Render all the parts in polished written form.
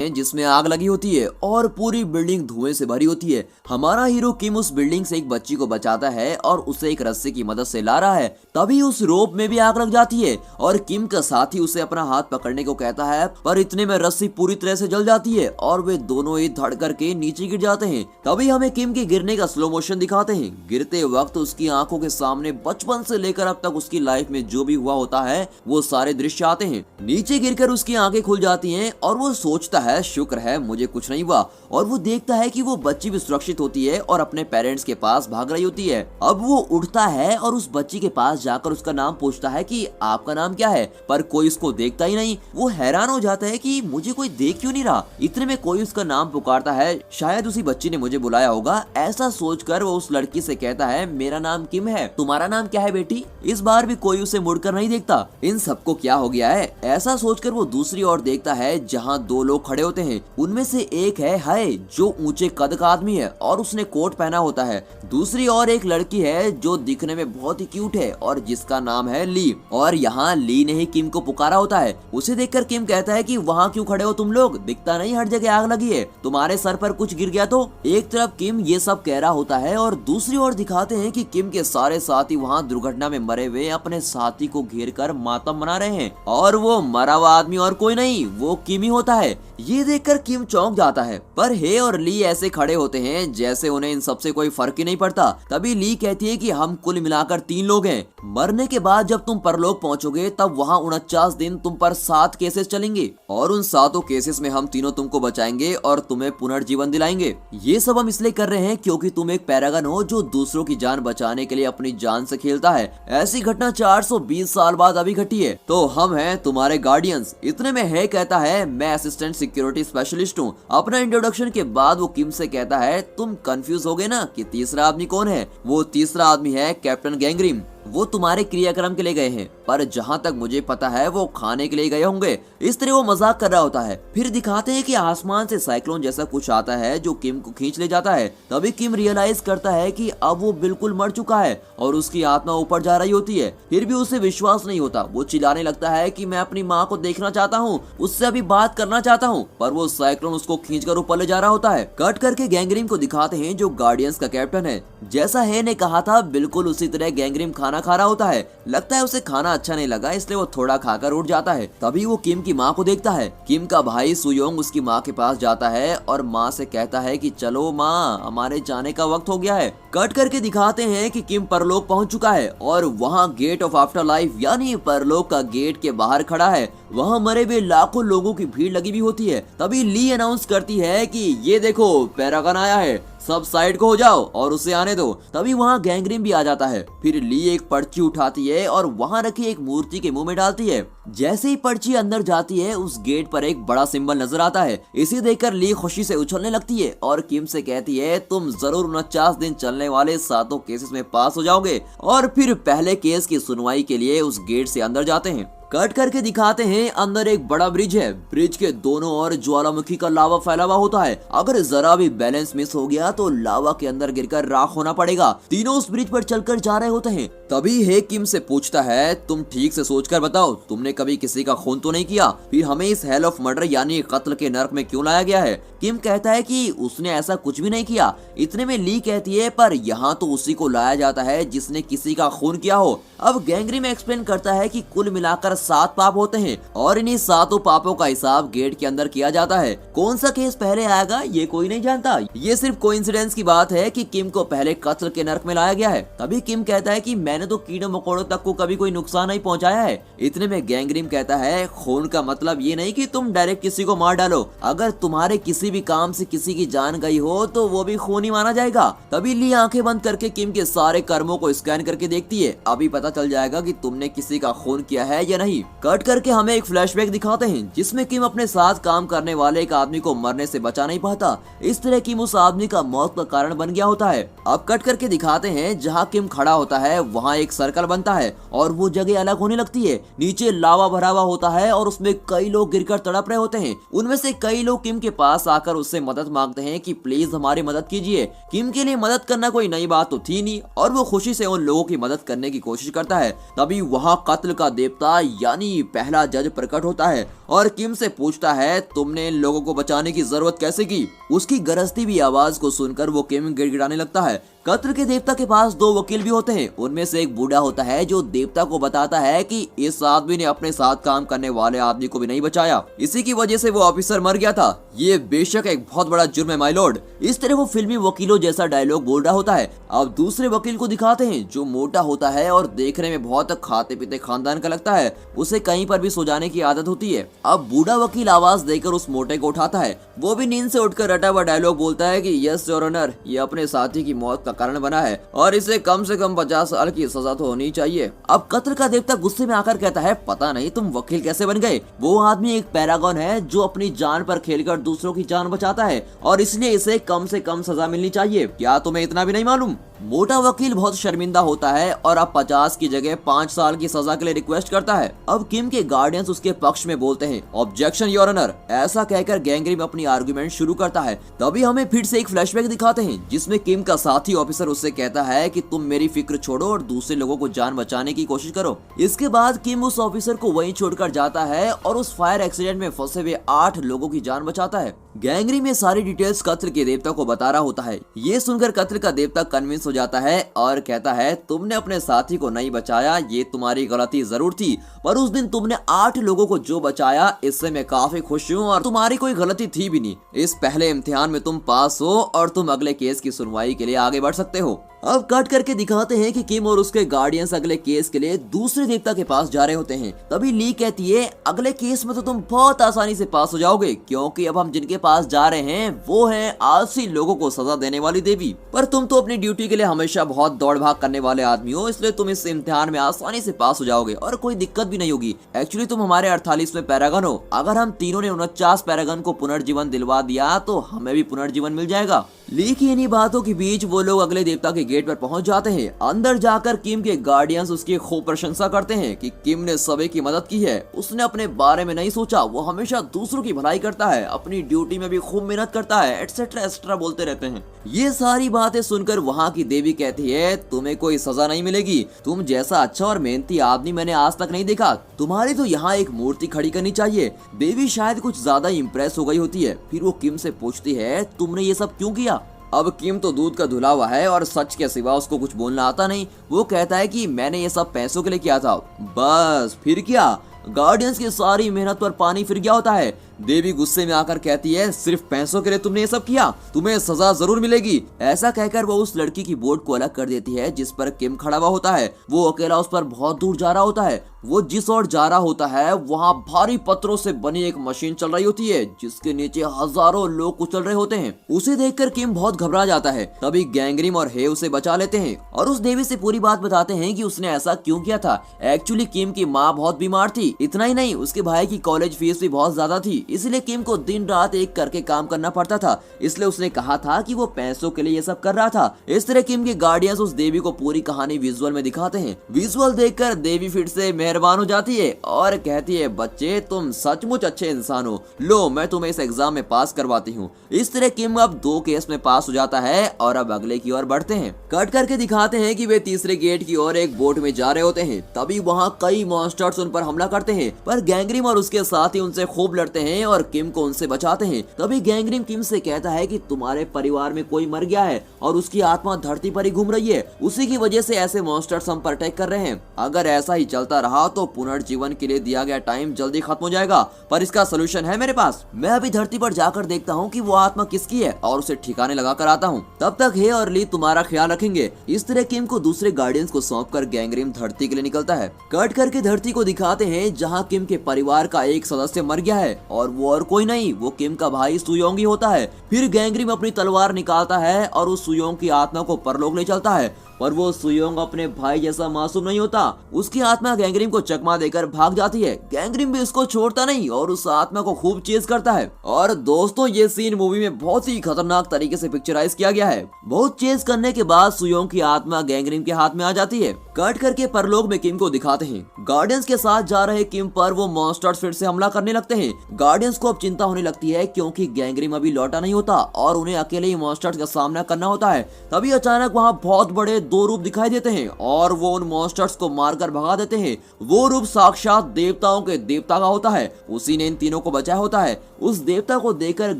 हैं जिसमें आग लगी होती है और पूरी बिल्डिंग धुएं से भरी होती है। हमारा हीरो किम उस बिल्डिंग से एक बच्ची को बचाता है और उसे एक रस्सी की मदद से ला रहा है। तभी उस रोप में भी आग लग जाती है और किम का साथी उसे अपना हाथ पकड़ने को कहता है, पर इतने में रस्सी पूरी तरह से जल जाती है और वे दोनों ही धड़ करके नीचे गिर जाते हैं। तभी हमें किम के गिरने का स्लो मोशन दिखाते हैं। गिरते वक्त उसकी आंखों के सामने बचपन से लेकर अब तक उसकी लाइफ में जो भी हुआ होता है वो सारे दृश्य आते हैं। नीचे गिरकर उसकी आंखें खुल जाती हैं और वो सोचता है शुक्र है मुझे कुछ नहीं हुआ, और वो देखता है कि वो बच्ची भी सुरक्षित होती है और अपने पेरेंट्स के पास भाग रही होती है। अब वो उठता है और उस बच्ची के पास जाकर उसका नाम पूछता है कि आपका नाम क्या है, पर कोई उसको देखता ही नहीं। वो हैरान हो जाता है कि मुझे कोई देख क्यों नहीं रहा। इतने में कोई उसका नाम पुकारता है, शायद उसी बच्ची ने मुझे बुलाया होगा। ऐसा सोचकर वो उस लड़की से कहता है मेरा नाम किम है, तुम्हारा नाम क्या है बेटी। इस बार भी कोई उसे मुड़कर नहीं देखता। इन सबको क्या हो गया है, ऐसा सोचकर वो दूसरी ओर देखता है जहाँ दो लोग खड़े होते हैं। उनमें से एक है हाय जो ऊंचे कद का आदमी है और उसने कोट पहना होता है। दूसरी ओर एक लड़की है जो दिखने में बहुत ही क्यूट है और जिसका नाम है ली। और यहाँ ली ने ही किम को पुकारा होता है। उसे देखकर किम कहता है कि वहाँ क्यों खड़े हो तुम लोग, दिखता नहीं हर जगह आग लगी है, तुम्हारे सर पर कुछ गिर गया तो। एक तरफ किम ये सब कह रहा होता है और दूसरी ओर दिखाते हैं कि किम के सारे साथी वहाँ दुर्घटना में मरे हुए अपने साथी को घेर कर मातम मना रहे हैं और वो मरा हुआ आदमी और कोई नहीं वो किम ही होता है। ये देखकर किम चौंक जाता है, पर हे और ली ऐसे खड़े होते हैं जैसे उन्हें इन सबसे कोई फर्क ही नहीं पड़ता। तभी ली कहती है कि हम कुल मिलाकर 3 लोग हैं। मरने के बाद जब तुम परलोक पहुंचोगे तब वहाँ 49 दिन तुम पर 7 केसेस चलेंगे और उन 7 केसेस में हम तीनों तुमको बचाएंगे और तुम्हें पुनर्जीवन दिलाएंगे। ये सब हम इसलिए कर रहे हैं क्योंकि तुम एक पैरागन हो जो दूसरों की जान बचाने के लिए अपनी जान से खेलता है। ऐसी घटना 420 साल बाद अभी घटी है, तो हम हैं तुम्हारे गार्डियंस। इतने में है कहता है मैं असिस्टेंट सिक्योरिटी स्पेशलिस्ट हूँ। अपना इंट्रोडक्शन के बाद वो किम से कहता है तुम कंफ्यूज हो गए ना कि तीसरा आदमी कौन है। वो तीसरा आदमी है कैप्टन गैंगरिम। वो तुम्हारे क्रियाक्रम के लिए गए हैं, पर जहाँ तक मुझे पता है वो खाने के लिए गए होंगे। इस तरह वो मजाक कर रहा होता है। फिर दिखाते हैं कि आसमान से साइक्लोन जैसा कुछ आता है जो किम को खींच ले जाता है। तभी किम रियलाइज करता है कि अब वो बिल्कुल मर चुका है और उसकी आत्मा ऊपर जा रही होती है। फिर भी उसे विश्वास नहीं होता। वो चिल्लाने लगता है कि मैं अपनी माँ को देखना चाहता हूँ, उससे अभी बात करना चाहता हूँ, पर वो साइक्लोन उसको खींचकर ऊपर ले जा रहा होता है। कट करके गैंगरिम को दिखाते हैं जो गार्डियंस का कैप्टन है। जैसा है ने कहा था बिल्कुल उसी तरह गैंगरिम खाना खा रहा होता है। लगता है उसे खाना अच्छा नहीं लगा इसलिए वो थोड़ा खाकर उठ जाता है। तभी वो किम की माँ को देखता है। किम का भाई सुयोंग उसकी माँ के पास जाता है और माँ से कहता है कि चलो माँ हमारे जाने का वक्त हो गया है। कट करके दिखाते हैं कि किम परलोक पहुंच चुका है और वहाँ गेट ऑफ आफ्टर लाइफ यानी परलोक का गेट के बाहर खड़ा है। वहाँ मरे हुए लाखों लोगों की भीड़ लगी भी होती है। तभी ली अनाउंस करती है कि ये देखो पैरागन आया है, सब साइड को हो जाओ और उसे आने दो। तभी वहाँ गैंगरिम भी आ जाता है। फिर ली एक पर्ची उठाती है और वहाँ रखी एक मूर्ति के मुंह में डालती है। जैसे ही पर्ची अंदर जाती है उस गेट पर एक बड़ा सिंबल नजर आता है। इसे देखकर ली खुशी से उछलने लगती है और किम से कहती है तुम जरूर 49 दिन चलने वाले 7 केसेस में पास हो जाओगे। और फिर पहले केस की सुनवाई के लिए उस गेट से अंदर जाते हैं। कट करके दिखाते हैं अंदर एक बड़ा ब्रिज है। ब्रिज के दोनों ओर ज्वालामुखी का लावा फैला हुआ होता है। अगर जरा भी बैलेंस मिस हो गया तो लावा के अंदर गिरकर राख होना पड़ेगा। तीनों उस ब्रिज पर चलकर जा रहे होते हैं। तभी हे किम से पूछता है तुम ठीक से सोचकर बताओ तुमने कभी किसी का खून तो नहीं किया, फिर हमें इस हेल ऑफ मर्डर यानी कत्ल के नर्क में क्यों लाया गया है। किम कहता है कि उसने ऐसा कुछ भी नहीं किया। इतने में ली कहती है पर यहाँ तो उसी को लाया जाता है जिसने किसी का खून किया हो। अब गैंगरिम एक्सप्लेन करता है कि कुल मिलाकर 7 पाप होते हैं और इन्हीं 7 पापों का हिसाब गेट के अंदर किया जाता है। कौन सा केस पहले आएगा ये कोई नहीं जानता। ये सिर्फ कोइंसिडेंस की बात है कि किम को पहले कत्ल के नर्क में लाया गया है। तभी किम कहता है कि मैंने तो कीड़ों मकोड़ों तक को कभी कोई नुकसान नहीं पहुंचाया है। इतने में गैंगरिम कहता है खून का मतलब ये नहीं कि तुम डायरेक्ट किसी को मार डालो। अगर तुम्हारे किसी भी काम से किसी की जान गई हो तो वो भी खून ही माना जाएगा। तभी ली आंखें बंद करके किम के सारे कर्मों को स्कैन करके देखती है। अभी पता चल जाएगा कि तुमने किसी का खून किया है या नहीं। कट करके हमें एक फ्लैशबैक दिखाते हैं जिसमें किम अपने साथ काम करने वाले एक आदमी को मरने से बचा नहीं पाता। इस तरह किम उस आदमी का मौत का कारण बन गया होता है। अब कट करके दिखाते हैं जहाँ किम खड़ा होता है वहाँ एक सर्कल बनता है और वो जगह अलग होने लगती है। नीचे लावा भरा हुआ होता है और उसमें कई लोग गिरकर तड़प रहे होते हैं। उनमें से कई लोग किम के पास आकर उससे मदद मांगते हैं कि प्लीज हमारी मदद कीजिए। किम के लिए मदद करना कोई नई बात तो थी नहीं और वो खुशी से उन लोगों की मदद करने की कोशिश करता है। तभी वहाँ कत्ल का देवता यानी पहला जज प्रकट होता है और किम से पूछता है तुमने इन लोगों को बचाने की जरूरत कैसे की। उसकी गरजती हुई आवाज को सुनकर वो किम गिड़गिड़ाने लगता है। कत्ल के देवता के पास दो वकील भी होते हैं। उनमें से एक बूढ़ा होता है जो देवता को बताता है कि इस आदमी ने अपने साथ काम करने वाले आदमी को भी नहीं बचाया, इसी की वजह से वो ऑफिसर मर गया था। ये बेशक एक बहुत बड़ा जुर्म है माय लॉर्ड। इस तरह वो फिल्मी वकीलों जैसा डायलॉग बोल रहा होता है। अब दूसरे वकील को दिखाते हैं जो मोटा होता है और देखने में बहुत खाते पीते खानदान का लगता है। उसे कहीं पर भी सो जाने की आदत होती है। अब बूढ़ा वकील आवाज देकर उस मोटे को उठाता है। वो भी नींद से उठकर रटा हुआ डायलॉग बोलता है कि यस योर ऑनर, ये अपने साथी की मौत का कारण बना है और इसे कम से कम 50 साल की सजा तो होनी चाहिए। अब कत्ल का देवता गुस्से में आकर कहता है पता नहीं तुम वकील कैसे बन गए। वो आदमी एक पैरागॉन है जो अपनी जान पर खेलकर दूसरों की जान बचाता है और इसलिए इसे कम से कम सजा मिलनी चाहिए। क्या तुम्हें इतना भी नहीं मालूम? मोटा वकील बहुत शर्मिंदा होता है और अब 50 की जगह 5 साल की सजा के लिए रिक्वेस्ट करता है। अब किम के गार्डियंस उसके पक्ष में बोलते हैं ऑब्जेक्शन योर ऑनर। ऐसा कहकर गैंगग्रिम अपनी आर्गुमेंट शुरू करता है। तभी हमें फिर से एक फ्लैशबैक दिखाते हैं जिसमें किम का साथी ऑफिसर उससे कहता है कि तुम मेरी फिक्र छोड़ो और दूसरे लोगों को जान बचाने की कोशिश करो। इसके बाद किम उस ऑफिसर को वहीं छोड़कर जाता है और उस फायर एक्सीडेंट में फंसे हुए 8 लोगों की जान बचाता है। गैंगग्रिम में सारी डिटेल्स कत्ल के देवता को बता रहा होता है। ये सुनकर कत्ल का देवता कन्विंस हो जाता है और कहता है तुमने अपने साथी को नहीं बचाया, ये तुम्हारी गलती जरूर थी, पर उस दिन तुमने 8 लोगों को जो बचाया इससे मैं काफी खुश हूँ और तुम्हारी कोई गलती थी भी नहीं। इस पहले इम्तिहान में तुम पास हो और तुम अगले केस की सुनवाई के लिए आगे बढ़ सकते हो। अब कट करके दिखाते हैं कि किम और उसके गार्डियंस अगले केस के लिए दूसरे देवता के पास जा रहे होते हैं। तभी ली कहती है अगले केस में तो तुम बहुत आसानी से पास हो जाओगे क्योंकि अब हम जिनके पास जा रहे हैं वो है आलसी लोगों को सजा देने वाली देवी। पर तुम तो अपनी ड्यूटी के लिए हमेशा बहुत दौड़ भाग करने वाले आदमी हो, इसलिए तुम इस इम्तिहान में आसानी से पास हो जाओगे और कोई दिक्कत भी नहीं होगी। एक्चुअली तुम हमारे 48वें पैरागन हो। अगर हम तीनों ने 49 पैरागन को पुनर्जीवन दिलवा दिया तो हमें भी पुनर्जीवन मिल जाएगा। ली की इन्हीं बातों के बीच वो लोग अगले देवता के गेट पर पहुंच जाते हैं। अंदर जाकर किम के गार्डियंस उसकी खूब प्रशंसा करते हैं कि किम ने सभी की मदद की है। उसने अपने बारे में नहीं सोचा, वो हमेशा दूसरों की भलाई करता है, अपनी ड्यूटी में भी खूब मेहनत करता है, एटसेट्रा एक्स्ट्रा बोलते रहते हैं। ये सारी बातें सुनकर वहाँ की देवी कहती है तुम्हें कोई सजा नहीं मिलेगी। तुम जैसा अच्छा और मेहनती आदमी मैंने आज तक नहीं देखा। तुम्हारी तो यहाँ एक मूर्ति खड़ी करनी चाहिए। देवी शायद कुछ ज्यादा इम्प्रेस हो गई होती है। फिर वो किम से पूछती है तुमने ये सब क्यों किया? अब किम तो दूध का धुला हुआ है और सच के सिवा उसको कुछ बोलना आता नहीं। वो कहता है कि मैंने ये सब पैसों के लिए किया था। बस फिर क्या? गार्डियंस की सारी मेहनत पर पानी फिर गया होता है। देवी गुस्से में आकर कहती है सिर्फ पैसों के लिए तुमने ये सब किया, तुम्हें सजा जरूर मिलेगी। ऐसा कहकर वो उस लड़की की बोट को अलग कर देती है जिस पर किम खड़ा हुआ होता है। वो अकेला उस पर बहुत दूर जा रहा होता है। वो जिस ओर जा रहा होता है वहाँ भारी पत्थरों से बनी एक मशीन चल रही होती है जिसके नीचे हजारों लोग कुचल रहे होते हैं। उसे देखकर किम बहुत घबरा जाता है। तभी गैंगग्रिम और हे उसे बचा लेते हैं और उस देवी से पूरी बात बताते हैं कि उसने ऐसा क्यों किया था। एक्चुअली किम की माँ बहुत बीमार थी। इतना ही नहीं, उसके भाई की कॉलेज फीस भी बहुत ज्यादा थी, इसलिए किम को दिन रात एक करके काम करना पड़ता था। इसलिए उसने कहा था कि वो पैसों के लिए ये सब कर रहा था। इस तरह किम के गार्डियंस उस देवी को पूरी कहानी विजुअल में दिखाते हैं। विजुअल देखकर देवी फिर से मेहरबान हो जाती है और कहती है बच्चे तुम सचमुच अच्छे इंसान हो, लो मैं तुम्हें इस एग्जाम में पास करवाती हूँ। इस तरह किम अब 2 केस में पास हो जाता है और अब अगले की ओर बढ़ते हैं। कट करके दिखाते हैं कि वे तीसरे गेट की ओर एक बोट में जा रहे होते हैं। तभी वहाँ कई मॉन्स्टर्स उन पर हमला करते हैं, पर गैंगग्रिम और उसके साथी उनसे खूब लड़ते हैं और किम को उनसे बचाते हैं। तभी गैंगग्रिम किम से कहता है कि तुम्हारे परिवार में कोई मर गया है और उसकी आत्मा धरती पर ही घूम रही है, उसी की वजह से ऐसे मॉन्स्टर्स हम पर अटैक कर रहे हैं। अगर ऐसा ही चलता रहा तो पुनर्जीवन के लिए दिया गया टाइम जल्दी खत्म हो जाएगा, पर इसका सोल्यूशन है मेरे पास। मैं अभी धरती पर जाकर देखता हूँ कि वो आत्मा किसकी है और उसे ठिकाने लगा कर आता हूँ। तब तक हे और ली तुम्हारा ख्याल रखेंगे। इस तरह किम को दूसरे गार्डियंस को सौंपकर गैंगग्रिम धरती के लिए निकलता है। कट करके धरती को दिखाते हैं जहाँ किम के परिवार का एक सदस्य मर गया है और वो और कोई नहीं, वो किम का भाई सुयोंग ही होता है। फिर गैंगग्रिम अपनी तलवार निकालता है और उस सुयोंग की आत्मा को परलोक ले चलता है, पर वो सुयोंग अपने भाई जैसा मासूम नहीं होता। उसकी आत्मा गैंगग्रिम को चकमा देकर भाग जाती है। गैंगग्रिम भी उसको छोड़ता नहीं और उस आत्मा को खूब चेज करता है। और दोस्तों ये सीन मूवी में बहुत ही खतरनाक तरीके से पिक्चराइज किया गया है। बहुत चेज करने के बाद सुयोंग की आत्मा गैंगग्रिम के हाथ में आ जाती है। कट करके परलोक में किम को दिखाते हैं। गार्डियंस के साथ जा रहे किम पर वो मॉन्स्टर्स फिर से हमला करने लगते हैं। गार्डियंस को अब चिंता होने लगती है क्योंकि गैंगग्रिम अभी लौटा नहीं होता और उन्हें अकेले ही मॉन्स्टर्स का सामना करना होता है। तभी अचानक वहाँ बहुत बड़े दो रूप दिखाई देते हैं और वो उन मॉन्स्टर्स को मारकर भगा देते हैं। वो रूप साक्षात देवताओं के देवता का होता है, उसी ने इन तीनों को बचाया होता है। उस देवता को देखकर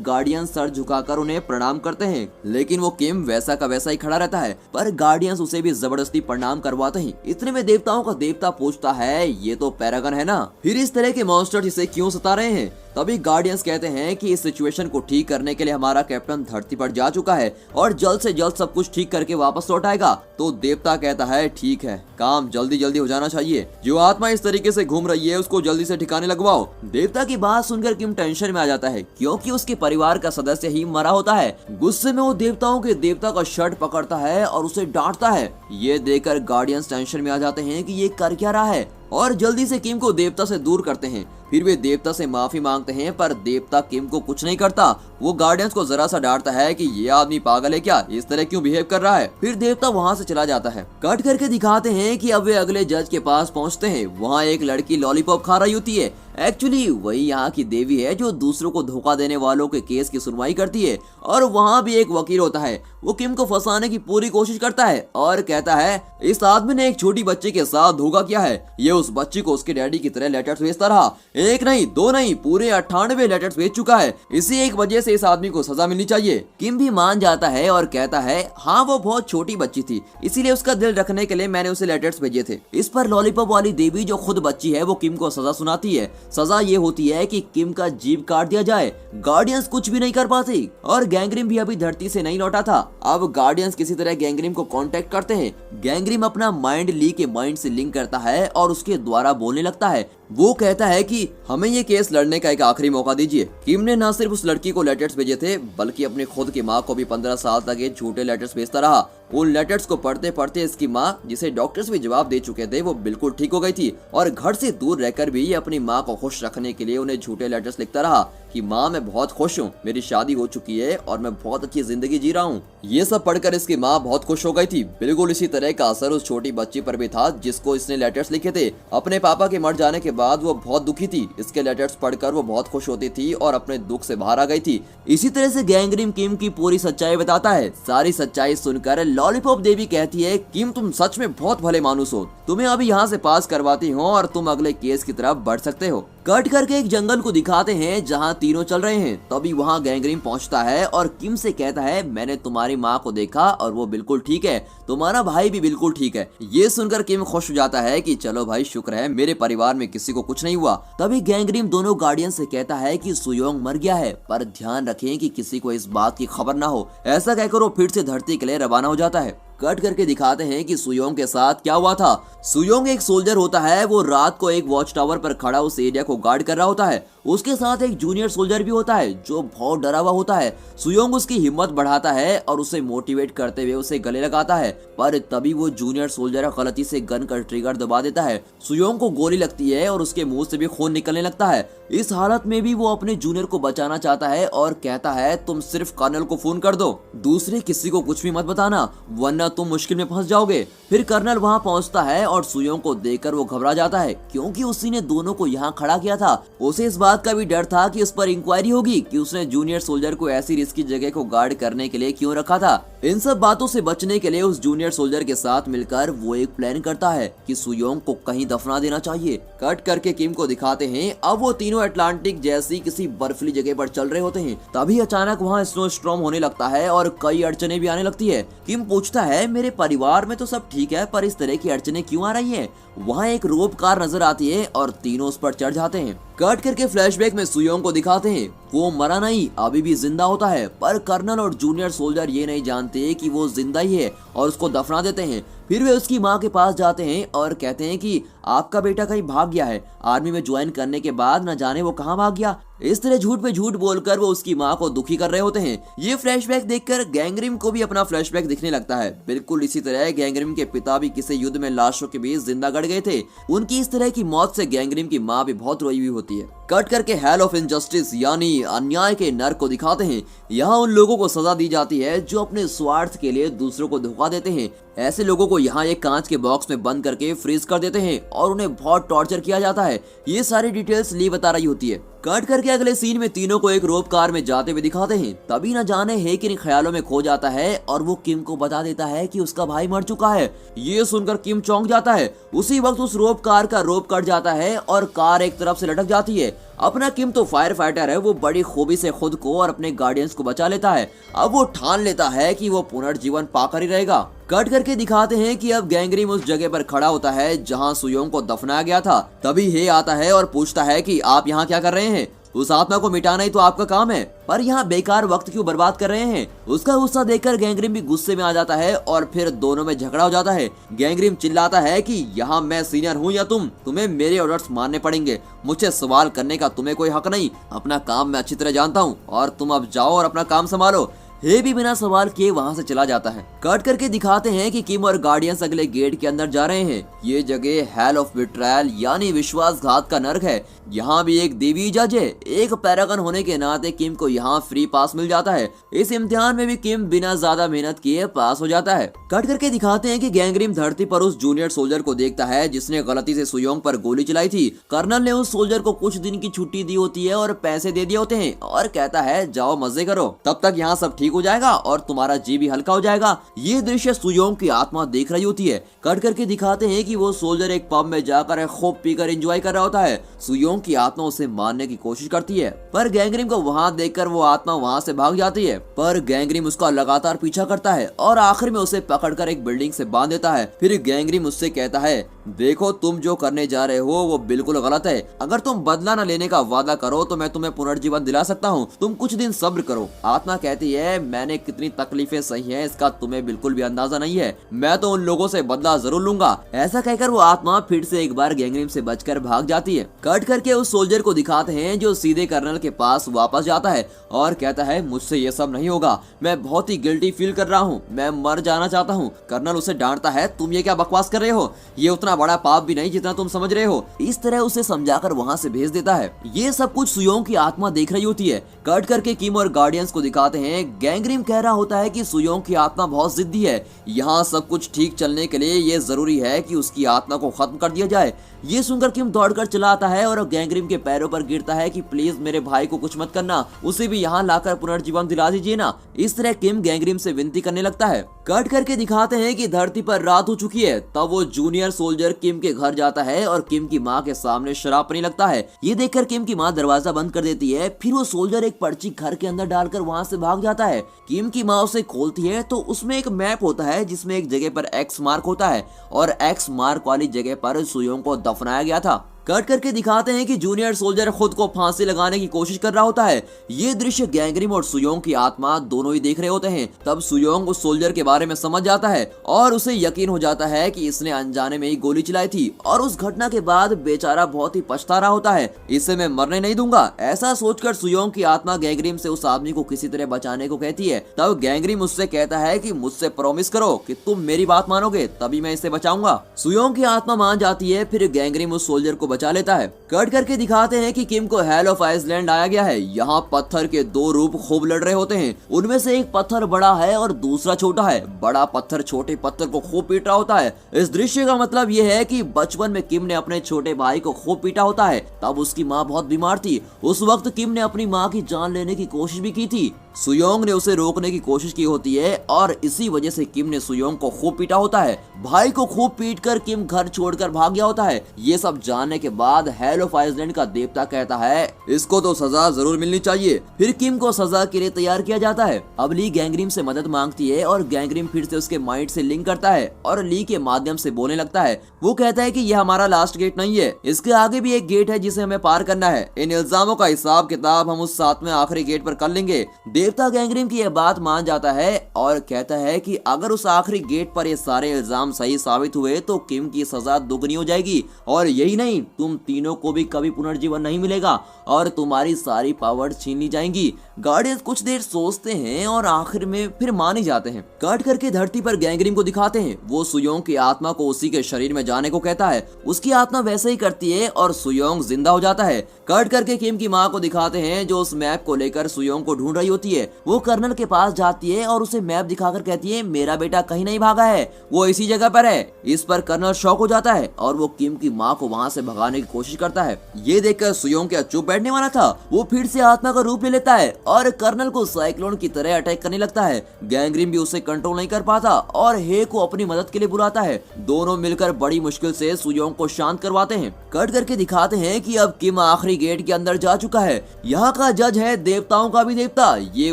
गार्डियंस सर झुकाकर उन्हें प्रणाम करते हैं, लेकिन वो किम वैसा का वैसा ही खड़ा रहता है। पर गार्डियंस उसे भी जबरदस्ती प्रणाम करवाते हैं। इतने में देवताओं का देवता पूछता है, ये तो पैरागन है ना, फिर इस तरह के मॉन्स्टर्स इसे क्यों सता रहे हैं? तभी गार्डियंस कहते हैं कि इस सिचुएशन को ठीक करने के लिए हमारा कैप्टन धरती पर जा चुका है और जल्द से जल्द सब कुछ ठीक करके वापस लौट आएगा। तो देवता कहता है, ठीक है, काम जल्दी जल्दी हो जाना चाहिए। जो आत्मा इस तरीके से घूम रही है उसको जल्दी से ठिकाने लगवाओ। देवता की बात सुनकर किम टेंशन में आ जाता है, क्योंकि उसके परिवार का सदस्य ही मरा होता है। गुस्से में वो देवताओं के देवता का शर्ट पकड़ता है और उसे डांटता है। ये देखकर गार्डियंस टेंशन में आ जाते हैं कि ये कर क्या रहा है और जल्दी से किम को देवता से दूर करते हैं। फिर वे देवता से माफी मांगते हैं, पर देवता किम को कुछ नहीं करता। वो गार्डियंस को जरा सा डांटता है कि ये आदमी पागल है क्या, इस तरह क्यों बिहेव कर रहा है। फिर देवता वहाँ से चला जाता है। कट करके दिखाते हैं कि अब वे अगले जज के पास पहुँचते हैं। वहाँ एक लड़की लॉलीपॉप खा रही होती है। एक्चुअली वही यहाँ की देवी है जो दूसरों को धोखा देने वालों के केस की सुनवाई करती है। और वहाँ भी एक वकील होता है। वो किम को फंसाने की पूरी कोशिश करता है और कहता है, इस आदमी ने एक छोटी बच्ची के साथ धोखा किया है। ये उस बच्ची को उसके डैडी की तरह लेटर्स भेजता रहा, एक नहीं दो नहीं पूरे 98 लेटर्स भेज चुका है। इसी एक वजह से इस आदमी को सजा मिलनी चाहिए। किम भी मान जाता है और कहता है, हाँ वो बहुत छोटी बच्ची थी, इसीलिए उसका दिल रखने के लिए मैंने उसे लेटर्स भेजे थे। इस पर लॉलीपॉप वाली देवी जो खुद बच्ची है वो किम को सजा सुनाती है। सजा ये होती है कि किम का जीभ काट दिया जाए। गार्डियंस कुछ भी नहीं कर पाते और गैंग्रिम भी अभी धरती से नहीं लौटा था। अब गार्डियंस किसी तरह गैंग्रिम को कांटेक्ट करते हैं। गैंग्रिम अपना माइंड ली के माइंड से लिंक करता है और उसके द्वारा बोलने लगता है। वो कहता है कि हमें ये केस लड़ने का एक आखिरी मौका दीजिए। किम ने न सिर्फ उस लड़की को लेटर्स भेजे थे, बल्कि अपनी खुद की माँ को भी 15 साल तक ये झूठे लेटर्स भेजता रहा। उन लेटर्स को पढ़ते पढ़ते इसकी माँ, जिसे डॉक्टर्स भी जवाब दे चुके थे, वो बिल्कुल ठीक हो गई थी और घर से दूर रहकर भी ये अपनी माँ को खुश रखने के लिए उन्हें झूठे लेटर्स लिखता रहा कि माँ मैं बहुत खुश हूँ, मेरी शादी हो चुकी है और मैं बहुत अच्छी जिंदगी जी रहा हूँ। ये सब पढ़कर इसकी माँ बहुत खुश हो गई थी। बिल्कुल इसी तरह का असर उस छोटी बच्ची पर भी था जिसको इसने लेटर्स लिखे थे। अपने पापा के मर जाने के बाद वो बहुत दुखी थी। इसके लेटर्स पढ़कर वो बहुत खुश होती थी और अपने दुख से बाहर आ गई थी। इसी तरह से गैंग्रिम किम की पूरी सच्चाई बताता है। सारी सच्चाई सुनकर लॉलीपॉप देवी कहती है, किम तुम सच में बहुत भले मानुस हो, तुम्हें अभी यहाँ से पास करवाती हूँ और तुम अगले केस की तरफ बढ़ सकते हो। कट करके एक जंगल को दिखाते हैं जहाँ तीनों चल रहे हैं। तभी वहाँ गैंग्रिम पहुँचता है और किम से कहता है, मैंने तुम्हारी माँ को देखा और वो बिल्कुल ठीक है, तुम्हारा भाई भी बिल्कुल ठीक है। ये सुनकर किम खुश हो जाता है कि चलो भाई शुक्र है मेरे परिवार में किसी को कुछ नहीं हुआ। तभी गैंग्रिम दोनों गार्डियन से कहता है कि सुयोंग मर गया है, पर ध्यान रखें कि किसी को इस बात की खबर ना हो। ऐसा कहकर वो फिर से धरती के लिए रवाना हो जाता है। कट करके दिखाते हैं कि सुयोंग के साथ क्या हुआ था। सुयोंग एक सोल्जर होता है। वो रात को एक वॉच टावर पर खड़ा उस एरिया को गार्ड कर रहा होता है। उसके साथ एक जूनियर सोल्जर भी होता है जो बहुत डरा हुआ होता है। सुयोंग उसकी हिम्मत बढ़ाता है और उसे मोटिवेट करते हुए उसे गले लगाता है, पर तभी वो जूनियर सोल्जर गलती से गन का ट्रिगर दबा देता है। सुयोंग को गोली लगती है और उसके मुंह से भी खून निकलने लगता है। इस हालत में भी वो अपने जूनियर को बचाना चाहता है और कहता है, तुम सिर्फ कर्नल को फोन कर दो, दूसरे किसी को कुछ भी मत बताना, वरना तुम मुश्किल में फंस जाओगे। फिर कर्नल वहाँ पहुँचता है और सुयोंग को देखकर वो घबरा जाता है, क्योंकि उसी ने दोनों को यहाँ खड़ा किया था। उसे इस बात का भी डर था कि उस पर इंक्वायरी होगी कि उसने जूनियर सोल्जर को ऐसी रिस्की जगह को गार्ड करने के लिए क्यों रखा था। इन सब बातों से बचने के लिए उस जूनियर सोल्जर के साथ मिलकर वो एक प्लान करता है कि सुयोंग को कहीं दफना देना चाहिए। कट करके किम को दिखाते हैं। अब वो तीनों अटलांटिक जैसी किसी बर्फीली जगह पर चल रहे होते हैं। तभी अचानक वहाँ स्नो स्टॉर्म होने लगता है और कई अड़चने भी आने लगती है। किम पूछता है, मेरे परिवार में तो सब ठीक है, पर इस तरह की अड़चने क्यों आ रही है? वहाँ एक रोप कार नजर आती है और तीनों उस पर चढ़ जाते हैं। कट करके फ्लैशबैक में सुयोंग को दिखाते हैं। वो मरा नहीं, अभी भी जिंदा होता है, पर कर्नल और जूनियर सोल्जर ये नहीं जानते कि वो जिंदा ही है और उसको दफना देते हैं। फिर वे उसकी माँ के पास जाते हैं और कहते हैं कि आपका बेटा कहीं भाग गया है, आर्मी में ज्वाइन करने के बाद न जाने वो कहाँ भाग गया। इस तरह झूठ पे झूठ बोलकर वो उसकी माँ को दुखी कर रहे होते हैं। ये फ्लैशबैक देखकर गैंग्रिम को भी अपना फ्लैशबैक दिखने लगता है। बिल्कुल इसी तरह गैंग्रिम के पिता भी किसी युद्ध में लाशों के बीच जिंदा गड़ गए थे। उनकी इस तरह की मौत से गैंग्रिम की माँ भी बहुत रोई हुई होती है। कट करके हेल ऑफ इनजस्टिस यानी अन्याय के नर्क को दिखाते हैं। यहाँ उन लोगों को सजा दी जाती है जो अपने स्वार्थ के लिए दूसरों को धोखा देते हैं। ऐसे लोगों को यहाँ एक कांच के बॉक्स में बंद करके फ्रीज कर देते हैं और उन्हें बहुत टॉर्चर किया जाता है। ये सारी डिटेल्स ली बता रही होती है। कट करके अगले सीन में तीनों को एक रोप कार में जाते हुए दिखाते हैं। तभी न जाने है कि ख्यालों में खो जाता है और वो किम को बता देता है कि उसका भाई मर चुका है। ये सुनकर किम चौंक जाता है। उसी वक्त उस रोप कार का रोप कट जाता है और कार एक तरफ से लटक जाती है। अपना किम तो फायर फाइटर है, वो बड़ी खूबी से खुद को और अपने गार्डियंस को बचा लेता है। अब वो ठान लेता है कि वो पुनर्जीवन पाकर ही रहेगा। कट करके दिखाते हैं कि अब गैंगरिम उस जगह पर खड़ा होता है जहां सुयोंग को दफनाया गया था। तभी हे आता है और पूछता है कि आप यहाँ क्या कर रहे हैं? उस आत्मा को मिटाना ही तो आपका काम है, पर यहाँ बेकार वक्त क्यों बर्बाद कर रहे हैं? उसका गुस्सा देखकर गैंगरिम भी गुस्से में आ जाता है और फिर दोनों में झगड़ा हो जाता है। गैंगरिम चिल्लाता है कि यहाँ मैं सीनियर हूँ या तुम्हें मेरे ऑर्डर्स मानने पड़ेंगे। मुझसे सवाल करने का तुम्हें कोई हक नहीं। अपना काम मैं अच्छी तरह जानता हूँ और तुम अब जाओ और अपना काम संभालो। हे भी बिना सवाल किए वहां से चला जाता है। कट करके दिखाते हैं कि किम और गार्डियंस अगले गेट के अंदर जा रहे हैं। ये जगह हेल ऑफ बिट्रायल यानी विश्वासघात का नर्क है। यहाँ भी एक देवी जज है। एक पैरागन होने के नाते किम को यहाँ फ्री पास मिल जाता है। इस इम्तिहान में भी किम बिना ज्यादा मेहनत किए पास हो जाता है। कट करके दिखाते हैं कि गैंगरिम धरती पर उस जूनियर सोल्जर को देखता है जिसने गलती से सुयोंग पर गोली चलाई थी। कर्नल ने उस सोल्जर को कुछ दिन की छुट्टी दी होती है और पैसे दे दिए होते हैं और कहता है जाओ मजे करो, तब तक यहाँ सब ठीक हो जाएगा और तुम्हारा जी भी हल्का हो जाएगा। ये दृश्य सुयोंग की आत्मा देख रही होती है। कट करके दिखाते हैं कि वो सोल्जर एक पब में जाकर खूब पीकर एंजॉय कर रहा होता है। सुयोंग की आत्मा उसे मारने की कोशिश करती है, पर गैंगरिम को वहां देखकर वो आत्मा वहां से भाग जाती है। पर गैंगरिम उसका लगातार पीछा करता है और आखिर में उसे पकड़कर एक बिल्डिंग से बांध देता है। फिर गैंगरिम उससे कहता है देखो तुम जो करने जा रहे हो वो बिल्कुल गलत है। अगर तुम बदला न लेने का वादा करो तो मैं तुम्हें पुनर्जीवन दिला सकता हूँ। तुम कुछ दिन सब्र करो। आत्मा कहती है मैंने कितनी तकलीफें सही हैं इसका तुम्हें बिल्कुल भी अंदाजा नहीं है। मैं तो उन लोगों से बदला जरूर लूंगा। ऐसा कहकर वो आत्मा फिर से एक बार गैंगरिम से बचकर भाग जाती है। कट करके उस सोल्जर को दिखाते हैं जो सीधे कर्नल के पास वापस जाता है और कहता है मुझसे ये सब नहीं होगा। मैं बहुत ही गिल्टी फील कर रहा हूँ। मैं मर जाना चाहता हूँ। कर्नल उसे डांटता है तुम ये क्या बकवास कर रहे हो? ये उतना बड़ा पाप भी नहीं जितना तुम समझ रहे हो। इस तरह उसे समझाकर वहाँ से भेज देता है। ये सब कुछ सुयोंग की आत्मा देख रही होती है। कट करके किम और गार्डियंस को दिखाते हैं। गैंगरिम कह रहा होता है कि सुयोंग की आत्मा बहुत जिद्दी है। यहाँ सब कुछ ठीक चलने के लिए ये जरूरी है कि उसकी आत्मा को खत्म कर दिया जाए। ये सुनकर किम दौड़कर चला आता है और गैंगरिम के पैरों पर गिरता है कि प्लीज मेरे भाई को कुछ मत करना, उसे भी यहाँ लाकर पुनर्जीवन दिला दीजिए ना। इस तरह किम गैंगरिम से विनती करने लगता है। कट करके दिखाते हैं कि धरती पर रात हो चुकी है। तब वो जूनियर सोल्जर किम के घर जाता है और किम की माँ के सामने शराब पीने लगता है। ये देखकर किम की माँ दरवाजा बंद कर देती है। फिर वो सोल्जर एक पर्ची घर के अंदर डालकर वहाँ से भाग जाता है। किम की माँ उसे खोलती है तो उसमें एक मैप होता है जिसमें एक जगह पर एक्स मार्क होता है और एक्स मार्क वाली जगह पर सुयोंग को दफनाया गया था। कट करके दिखाते हैं कि जूनियर सोल्जर खुद को फांसी लगाने की कोशिश कर रहा होता है। ये दृश्य गैंगरिम और सुयोंग की आत्मा दोनों ही देख रहे होते हैं। तब सुयोंग उस सोल्जर के बारे में समझ जाता है और उसे यकीन हो जाता है कि इसने अनजाने में ही गोली चलाई थी और उस घटना के बाद बेचारा बहुत ही पछता रहा होता है। इसे मैं मरने नहीं दूंगा। ऐसा सोचकर सुयोंग की आत्मा गैंगरिम से उस आदमी को किसी तरह बचाने को कहती है। तब गैंगरिम उससे कहता है कि मुझसे प्रॉमिस करो कि तुम मेरी बात मानोगे तभी मैं इसे बचाऊंगा। सुयोंग की आत्मा मान जाती है। फिर गैंगरिम उस सोल्जर को बचा लेता है। कट करके दिखाते हैं कि किम को हेल ऑफ आइसलैंड आया गया है। यहाँ पत्थर के दो रूप खूब लड़ रहे होते हैं। उनमें से एक पत्थर बड़ा है और दूसरा छोटा है। बड़ा पत्थर छोटे पत्थर को खूब पीट रहा होता है। इस दृश्य का मतलब यह है कि बचपन में किम ने अपने छोटे भाई को खूब पीटा होता है। तब उसकी माँ बहुत बीमार थी। उस वक्त किम ने अपनी माँ की जान लेने की कोशिश भी की थी। सुयोंग ने उसे रोकने की कोशिश की होती है और इसी वजह से किम ने सुयोंग को खूब पीटा होता है। भाई को खूब पीटकर किम घर छोड़कर भाग गया होता है। ये सब जानने के बाद हेल ऑफ आइसलैंड का देवता कहता है इसको तो सजा जरूर मिलनी चाहिए। फिर किम को सजा के लिए तैयार किया जाता है। अब ली गैंगरिम से मदद मांगती है और गैंगरिम फिर से उसके माइंड से लिंक करता है और ली के माध्यम से बोलने लगता है। वो कहता है कि यह हमारा लास्ट गेट नहीं है, इसके आगे भी एक गेट है जिसे हमें पार करना है। इन इल्जामों का हिसाब किताब हम उस 7वें आखिरी गेट पर कर लेंगे। देवता गैंगरिम की यह बात मान जाता है और कहता है कि अगर उस आखिरी गेट पर ये सारे इल्जाम सही साबित हुए तो किम की सजा दुगनी हो जाएगी। और यही नहीं, तुम तीनों को भी कभी पुनर्जीवन नहीं मिलेगा और तुम्हारी सारी पावर छीन ली जाएंगी। गार्डियंस कुछ देर सोचते हैं और आखिर में फिर मान ही जाते हैं। कट करके धरती पर गैंगरिम को दिखाते हैं। वो सुयोंग की आत्मा को उसी के शरीर में जाने को कहता है। उसकी आत्मा वैसे ही करती है और सुयोंग जिंदा हो जाता है। कट करके किम की माँ को दिखाते हैं जो उस मैप को लेकर सुयोंग को ढूंढ रही होती है। वो कर्नल के पास जाती है और उसे मैप दिखाकर कहती है मेरा बेटा कहीं नहीं भागा है, वो इसी जगह पर है। इस पर कर्नल शॉक हो जाता है और वो किम की माँ को वहाँ से भगाने छुड़ाने की कोशिश करता है। ये देखकर सुयोंग क्या चुप बैठने वाला था, वो फिर से आत्मा का रूप ले लेता है और कर्नल को साइक्लोन की तरह अटैक करने लगता है। गैंग्रीन भी उसे कंट्रोल नहीं कर पाता और हे को अपनी मदद के लिए बुलाता है। दोनों मिलकर बड़ी मुश्किल से सुयोंग को शांत करवाते हैं। कट करके दिखाते हैं कि अब किम आखिरी गेट के अंदर जा चुका है। यहाँ का जज है देवताओं का भी देवता। ये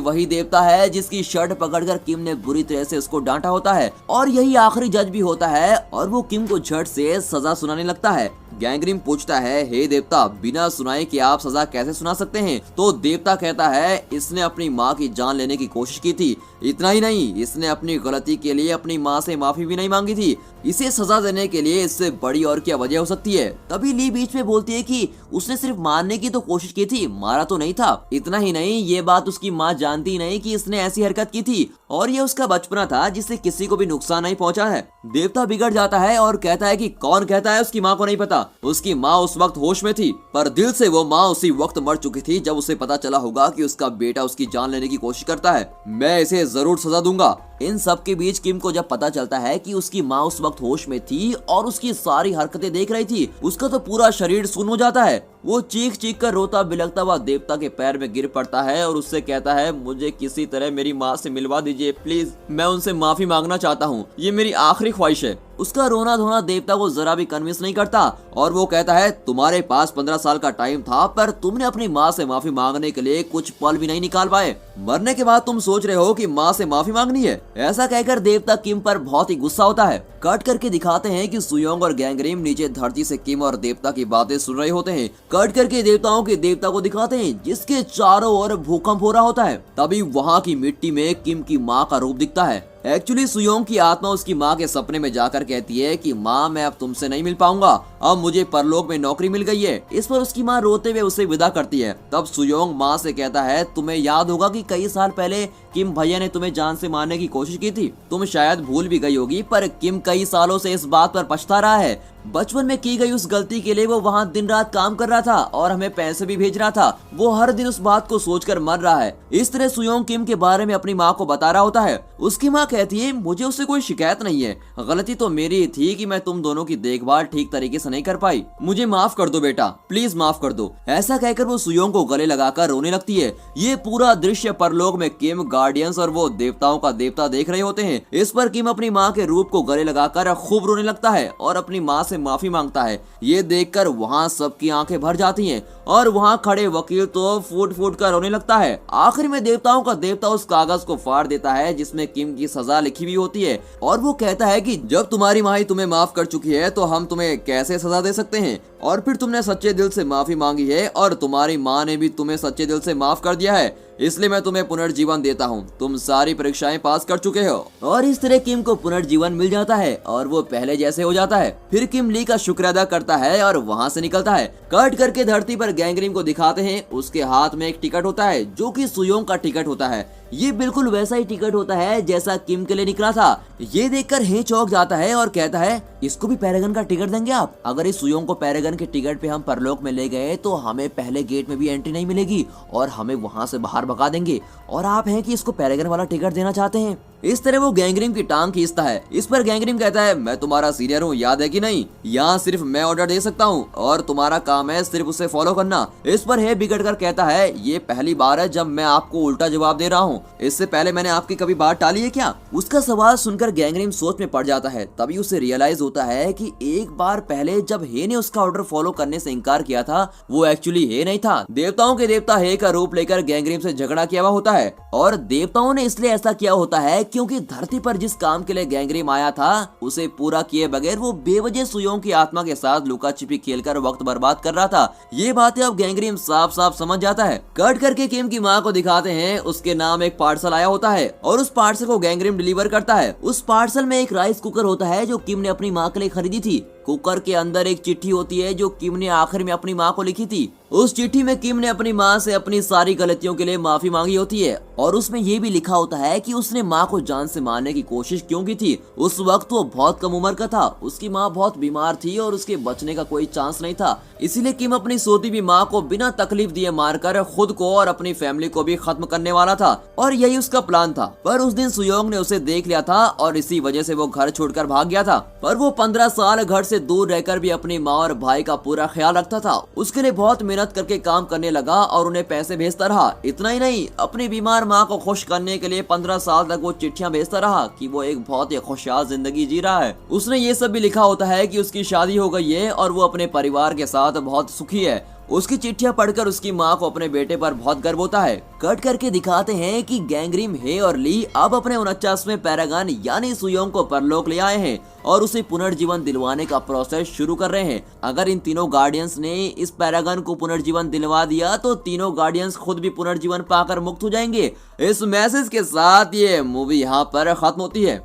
वही देवता है जिसकी शर्ट पकड़कर किम ने बुरी तरह से उसको डांटा होता है और यही आखिरी जज भी होता है और वो किम को झट से सजा सुनाने लगता है। गैंग्रीन पूछता है, हे देवता, बिना सुनाए कि आप सजा कैसे सुना सकते हैं? तो देवता कहता है, इसने अपनी माँ की जान लेने की कोशिश की थी। इतना ही नहीं, इसने अपनी गलती के लिए अपनी माँ से माफी भी नहीं मांगी थी। इसे सजा देने के लिए इससे बड़ी और क्या वजह हो सकती है? तभी ली बीच में बोलती है कि उसने सिर्फ मारने की तो कोशिश की थी, मारा तो नहीं था। इतना ही नहीं, ये बात उसकी माँ जानती ही नहीं कि इसने ऐसी हरकत की थी और ये उसका बचपना था जिससे किसी को भी नुकसान नहीं पहुंचा है। देवता बिगड़ जाता है और कहता है कि कौन कहता है उसकी माँ को नहीं पता? उसकी माँ उस वक्त होश में थी, पर दिल से वो माँ उसी वक्त मर चुकी थी जब उसे पता चला होगा कि उसका बेटा उसकी जान लेने की कोशिश करता है। मैं इसे जरूर सजा दूंगा। इन सब के बीच किम को जब पता चलता है कि उसकी माँ उस वक्त होश में थी और उसकी सारी हरकतें देख रही थी, उसका तो पूरा शरीर सुन्न हो जाता है। वो चीख चीख कर रोता बिलखता हुआ देवता के पैर में गिर पड़ता है और उससे कहता है, मुझे किसी तरह मेरी माँ से मिलवा दीजिए प्लीज, मैं उनसे माफी मांगना चाहता हूँ, ये मेरी आखिरी ख्वाहिश है। उसका रोना धोना देवता को जरा भी कन्विंस नहीं करता और वो कहता है, तुम्हारे पास 15 साल का टाइम था पर तुमने अपनी माँ से माफी मांगने के लिए कुछ पल भी नहीं निकाल पाए। मरने के बाद तुम सोच रहे हो कि माँ से माफी मांगनी है? ऐसा कहकर देवता किम पर बहुत ही गुस्सा होता है। कट करके दिखाते हैं कि सुयोंग और गैंग्रीन नीचे धरती से किम और देवता की बातें सुन रहे होते हैं। कट करके देवताओं के देवता को दिखाते हैं जिसके चारों ओर भूकंप हो रहा होता है। तभी वहाँ की मिट्टी में किम की माँ का रूप दिखता है। एक्चुअली सुयोंग की आत्मा उसकी माँ के सपने में जाकर कहती है कि माँ, मैं अब तुमसे नहीं मिल पाऊंगा, अब मुझे परलोक में नौकरी मिल गई है। इस पर उसकी माँ रोते हुए उसे विदा करती है। तब सुयोंग माँ से कहता है, तुम्हें याद होगा कि कई साल पहले किम भैया ने तुम्हें जान से मारने की कोशिश की थी। तुम शायद भूल भी गई होगी, पर किम कई सालों से इस बात पर पछता रहा है। बचपन में की गई उस गलती के लिए वो वहाँ दिन रात काम कर रहा था और हमें पैसे भी भेज रहा था। वो हर दिन उस बात को सोचकर मर रहा है। इस तरह सुयोंग किम के बारे में अपनी माँ को बता रहा होता है। उसकी माँ कहती है, मुझे उससे कोई शिकायत नहीं है, गलती तो मेरी ही थी कि मैं तुम दोनों की देखभाल ठीक तरीके से नहीं कर पाई। मुझे माफ कर दो बेटा, प्लीज माफ कर दो। ऐसा कहकर वो सुयोंग को गले लगाकर रोने लगती है। ये पूरा दृश्य परलोक में किम, गार्डियंस और वो देवताओं का देवता देख रहे होते हैं। इस पर किम अपनी माँ के रूप को गले लगाकर खूब रोने लगता है और अपनी माँ से माफी मांगता है। ये देखकर वहाँ सबकी आंखें भर जाती हैं और वहाँ खड़े वकील तो फूट फूट कर रोने लगता है। आखिर में देवताओं का देवता उस कागज को फाड़ देता है जिसमें किम की सजा लिखी हुई होती है और वो कहता है कि जब तुम्हारी माँ ही तुम्हें माफ कर चुकी है तो हम तुम्हें कैसे सजा दे सकते हैं? और फिर तुमने सच्चे दिल से माफी मांगी है और तुम्हारी माँ ने भी तुम्हें सच्चे दिल से माफ कर दिया है, इसलिए मैं तुम्हें पुनर्जीवन देता हूँ। तुम सारी परीक्षाएं पास कर चुके हो। और इस तरह किम को पुनर्जीवन मिल जाता है और वो पहले जैसे हो जाता है। फिर किम ली का शुक्र अदा करता है और वहाँ से निकलता है। कट करके धरती पर गैंग्रीन को दिखाते हैं। उसके हाथ में एक टिकट होता है जो कि सुयोंग का टिकट होता है। ये बिल्कुल वैसा ही टिकट होता है जैसा किम के लिए निकला था। ये देखकर हे चौंक जाता है और कहता है, इसको भी पैरागन का टिकट देंगे आप? अगर इस सुयोंग को पैरागन के टिकट पे हम परलोक में ले गए तो हमें पहले गेट में भी एंट्री नहीं मिलेगी और हमें वहाँ से बाहर भगा देंगे, और आप हैं कि इसको पैरागन वाला टिकट देना चाहते हैं? इस तरह वो गैंग्रीन की टांग खींचता है। इस पर गैंग्रीन कहता है, मैं तुम्हारा सीनियर हूँ, याद है कि नहीं? यहाँ सिर्फ मैं ऑर्डर दे सकता हूँ और तुम्हारा काम है सिर्फ उसे फॉलो करना। इस पर हे बिगड़ कर कहता है, ये पहली बार है जब मैं आपको उल्टा जवाब दे रहा हूँ, इससे पहले मैंने आपकी कभी बात टाली है क्या? उसका सवाल सुनकर गैंग्रीन सोच में पड़ जाता है। तभी उसे रियलाइज होता है कि एक बार पहले जब हे ने उसका ऑर्डर फॉलो करने से इनकार किया था वो एक्चुअली हे नहीं था। देवताओं के देवता हे का रूप लेकर गैंग्रीन से झगड़ा किया हुआ होता है और देवताओं ने इसलिए ऐसा किया होता है क्योंकि धरती पर जिस काम के लिए गैंग्रीन आया था उसे पूरा किए बगैर वो बेवजह सुयोंग की आत्मा के साथ लुका छिपी खेलकर वक्त बर्बाद कर रहा था। ये बातें अब गैंग्रीन साफ साफ समझ जाता है। कट करके किम की माँ को दिखाते हैं। उसके नाम एक पार्सल आया होता है और उस पार्सल को गैंग्रीन डिलीवर करता है। उस पार्सल में एक राइस कुकर होता है जो किम ने अपनी माँ के लिए खरीदी थी। कुकर के अंदर एक चिट्ठी होती है जो किम ने आखिर में अपनी माँ को लिखी थी। उस चिट्ठी में किम ने अपनी माँ से अपनी सारी गलतियों के लिए माफी मांगी होती है और उसमें ये भी लिखा होता है कि उसने माँ को जान से मारने की कोशिश क्यों की थी। उस वक्त वो बहुत कम उम्र का था, उसकी माँ बहुत बीमार थी और उसके बचने का कोई चांस नहीं था। इसीलिए किम अपनी सोती हुई माँ को बिना तकलीफ दिए मारकर खुद को और अपनी फैमिली को भी खत्म करने वाला था और यही उसका प्लान था। पर उस दिन सुयोंग ने उसे देख लिया था और इसी वजह से वो घर छोड़कर भाग गया था। पर वो 15 साल घर से से दूर रहकर भी अपनी माँ और भाई का पूरा ख्याल रखता था। उसके लिए बहुत मेहनत करके काम करने लगा और उन्हें पैसे भेजता रहा। इतना ही नहीं, अपनी बीमार माँ को खुश करने के लिए 15 साल तक वो चिट्ठियां भेजता रहा कि वो एक बहुत ही खुशहाल जिंदगी जी रहा है। उसने ये सब भी लिखा होता है कि उसकी शादी हो गई है और वो अपने परिवार के साथ बहुत सुखी है। उसकी चिट्ठियां पढ़कर उसकी माँ को अपने बेटे पर बहुत गर्व होता है। कट करके दिखाते हैं कि गैंगरिम, हे और ली अब अपने 49वें पैरागन यानी सुयोंग को परलोक ले आए हैं और उसे पुनर्जीवन दिलवाने का प्रोसेस शुरू कर रहे हैं। अगर इन तीनों गार्डियंस ने इस पैरागन को पुनर्जीवन दिलवा दिया तो तीनों गार्डियंस खुद भी पुनर्जीवन पाकर मुक्त हो जाएंगे। इस मैसेज के साथ ये मूवी यहाँ पर खत्म होती है।